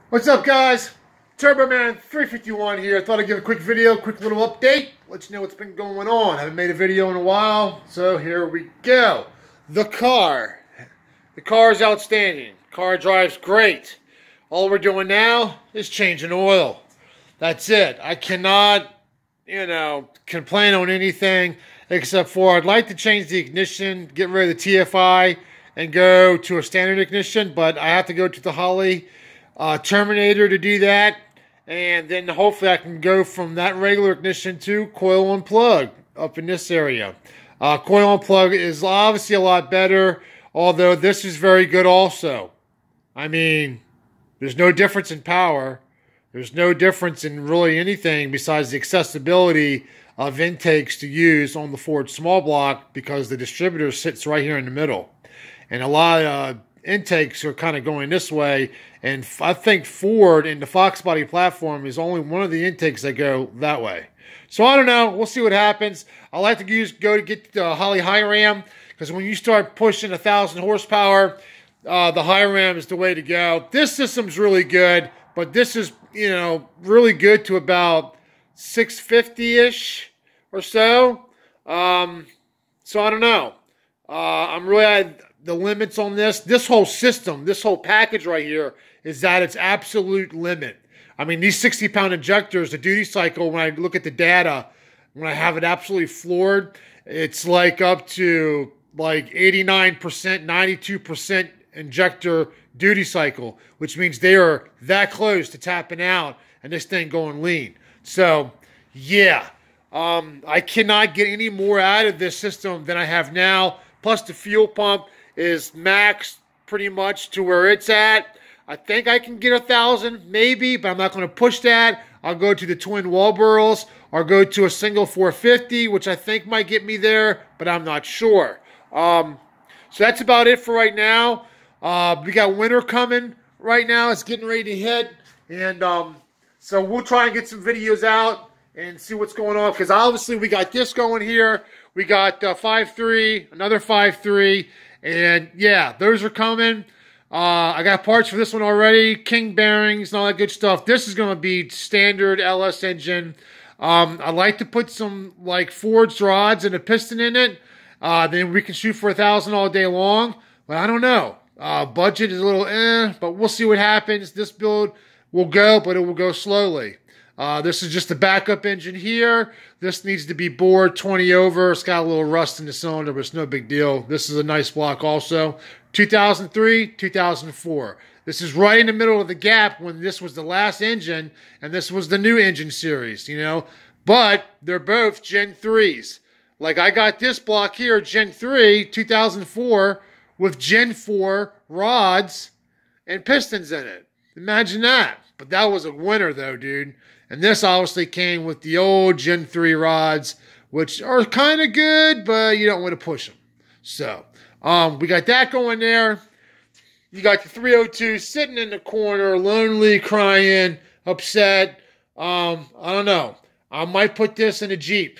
What's up, guys? Turboman 351 here. Thought I'd give a quick video, quick little update. Let you know what's been going on. Haven't made a video in a while, so here we go. The car. The car is outstanding. Car drives great. All we're doing now is changing oil. That's it. I cannot, complain on anything except for I'd like to change the ignition, get rid of the TFI, and go to a standard ignition, but I have to go to the Holley Terminator to do that, and then hopefully I can go from that regular ignition to coil on plug up in this area. Coil on plug is obviously a lot better, although this is very good also. I mean, there's no difference in power. There's no difference in really anything besides the accessibility of intakes to use on the Ford small block, because the distributor sits right here in the middle. And a lot of intakes are kind of going this way, and I think Ford and the Fox body platform is only one of the intakes that go that way. So I don't know. We'll see what happens. I like to go to get the Holley high ram, because when you start pushing 1,000 horsepower, the high ram is the way to go. This system's really good, but this is really good to about 650-ish or so. So I don't know. I'm really at the limits on this. This whole system, this whole package right here is at its absolute limit. I mean, these 60-pound injectors, the duty cycle, when I look at the data, when I have it absolutely floored, it's like up to like 89%, 92% injector duty cycle, which means they are that close to tapping out and this thing going lean. So, yeah, I cannot get any more out of this system than I have now. Plus, the fuel pump is maxed pretty much to where it's at. I think I can get 1,000, maybe, but I'm not going to push that. I'll go to the twin wall burls or go to a single 450, which I think might get me there, but I'm not sure. So that's about it for right now. We got winter coming right now. It's getting ready to hit. And so we'll try and get some videos out and see what's going on, because obviously we got this going here. We got 5.3, another 5.3, and yeah, those are coming. I got parts for this one already, king bearings and all that good stuff. This is going to be standard LS engine. I like to put some like Ford's rods and a piston in it. Then we can shoot for 1,000 all day long. But I don't know. Budget is a little but we'll see what happens. This build will go, but it will go slowly. This is just a backup engine here. This needs to be bored 20 over. It's got a little rust in the cylinder, but it's no big deal. This is a nice block also. 2003, 2004. This is right in the middle of the gap when this was the last engine and this was the new engine series, But they're both Gen 3s. Like I got this block here, Gen 3, 2004, with Gen 4 rods and pistons in it. Imagine that. But that was a winner though, dude. And this obviously came with the old Gen 3 rods, which are kind of good, but you don't want to push them. So, we got that going there. You got the 302 sitting in the corner, lonely, crying, upset. I don't know. I might put this in a Jeep,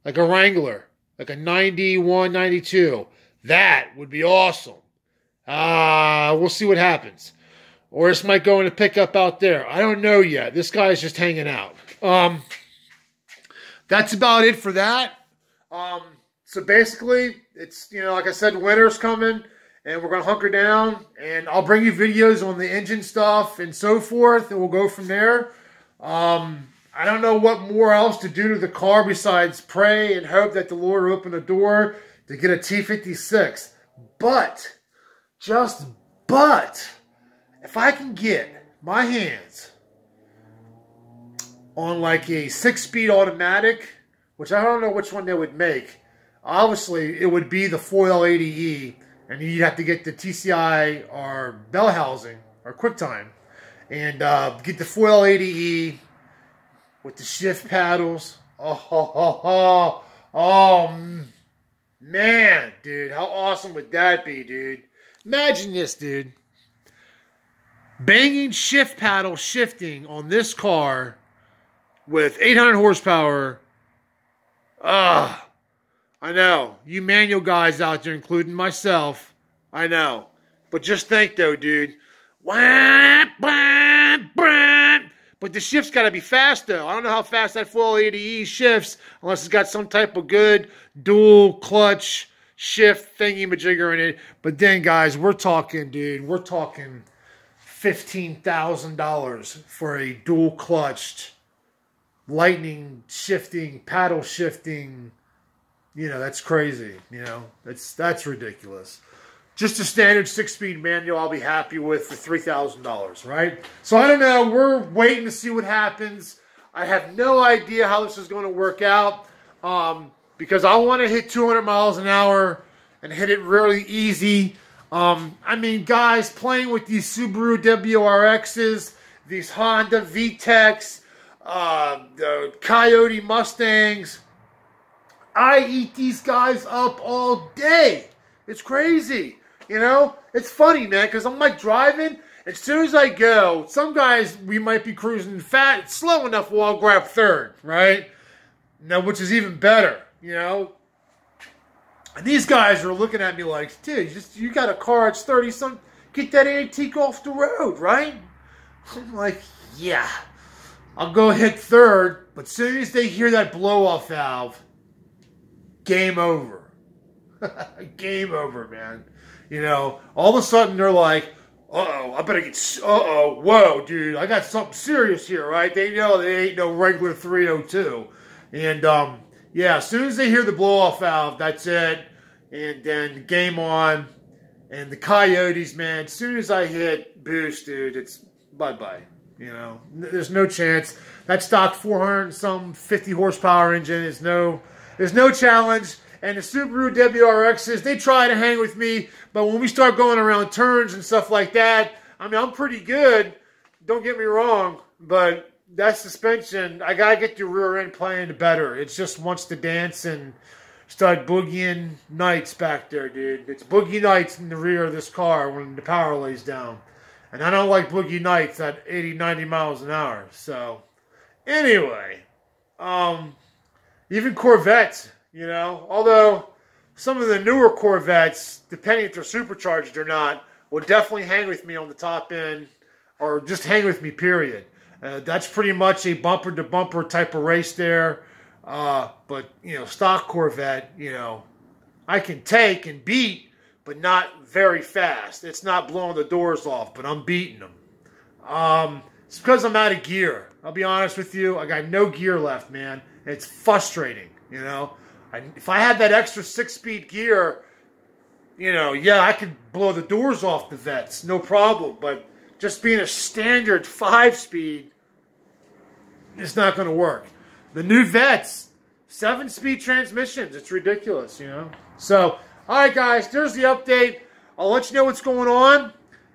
like a Wrangler, like a 91, 92. That would be awesome. We'll see what happens. Or this might go in a pickup out there. I don't know yet. This guy's just hanging out. That's about it for that. So basically, it's, like I said, winter's coming, and we're going to hunker down, and I'll bring you videos on the engine stuff and so forth, and we'll go from there. I don't know what more else to do to the car besides pray and hope that the Lord will open the door to get a T56. But, if I can get my hands on like a 6-speed automatic, which I don't know which one they would make. Obviously, it would be the Foil 80E, and you'd have to get the TCI or bell housing or QuickTime, and get the Foil 80E with the shift paddles. Oh, man, dude, how awesome would that be, dude? Imagine this, dude. Banging shift paddle shifting on this car with 800 horsepower. I know. You manual guys out there, including myself. I know. But just think, though, dude. Wham, bam, But the shift's got to be fast, though. I don't know how fast that 480E shifts unless it's got some type of good dual clutch shift thingy-majigger in it. But then, guys, we're talking, dude, we're talking $15,000 for a dual clutched, lightning shifting, paddle shifting. You know, that's crazy. You know, that's ridiculous. Just a standard 6-speed manual I'll be happy with for $3,000, right? So I don't know. We're waiting to see what happens. I have no idea how this is going to work out because I want to hit 200 miles an hour and hit it really easy. I mean, guys, playing with these Subaru WRXs, these Honda VTECs, the Coyote Mustangs, I eat these guys up all day. It's crazy. You know, it's funny, man, because I'm like driving. As soon as I go, some guys, we might be cruising slow enough where I'll grab third, right? No, which is even better, you know. And these guys are looking at me like, dude, you got a car, it's 30-something, get that antique off the road, right? I'm like, yeah. I'll go hit third, but as soon as they hear that blow-off valve, game over. Game over, man. You know, all of a sudden they're like, uh-oh, I better get, uh-oh, whoa, dude, I got something serious here, right? They know they ain't no regular 302. And, yeah, as soon as they hear the blow-off valve, that's it. And then game on. And the Coyotes, man, as soon as I hit boost, dude, it's bye-bye. You know, there's no chance. That stock 450 horsepower engine is there's no challenge. And the Subaru WRXs, they try to hang with me, but when we start going around turns and stuff like that, I mean, I'm pretty good. Don't get me wrong, but that suspension, I got to get the rear end playing better. It just wants to dance and start boogieing nights back there, dude. It's boogie nights in the rear of this car when the power lays down. And I don't like boogie nights at 80, 90 miles an hour. So, anyway, even Corvettes, you know, although some of the newer Corvettes, depending if they're supercharged or not, will definitely hang with me on the top end, or just hang with me, period. That's pretty much a bumper-to-bumper type of race there. But, you know, stock Corvette, you know, I can take and beat, but not very fast. It's not blowing the doors off, but I'm beating them. It's because I'm out of gear. I'll be honest with you. I got no gear left, man. It's frustrating, you know. If I had that extra 6-speed gear, you know, yeah, I could blow the doors off the Vets, no problem. But just being a standard 5-speed, it's not going to work. The new Vets, 7-speed transmissions. It's ridiculous, you know. So, all right, guys, there's the update. I'll let you know what's going on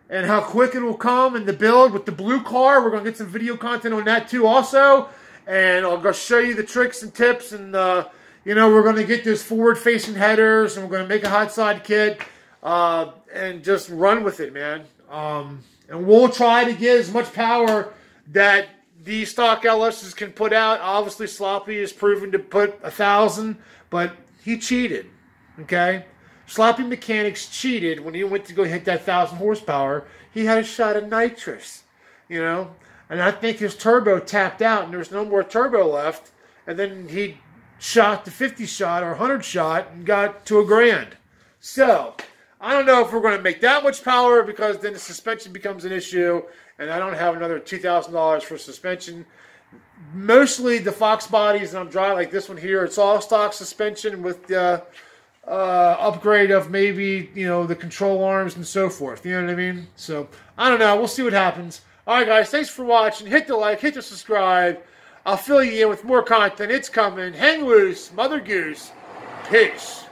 and how quick it will come in the build with the blue car. We're going to get some video content on that too also. And I'll go show you the tricks and tips and, you know, we're going to get those forward-facing headers, and we're going to make a hot side kit and just run with it, man. And we'll try to get as much power that these stock LSs can put out. Obviously, Sloppy is proven to put 1,000, but he cheated, okay? Sloppy Mechanics cheated when he went to go hit that 1,000 horsepower. He had a shot of nitrous, you know? And I think his turbo tapped out, and there was no more turbo left. And then he shot the 50 shot or 100 shot and got to $1,000. So, I don't know if we're going to make that much power because then the suspension becomes an issue and I don't have another $2,000 for suspension. Mostly the Fox bodies that I'm driving, like this one here, it's all stock suspension with the upgrade of maybe, you know, the control arms and so forth. You know what I mean? So, I don't know. We'll see what happens. All right, guys. Thanks for watching. Hit the like. Hit the subscribe. I'll fill you in with more content. It's coming. Hang loose. Mother Goose. Peace.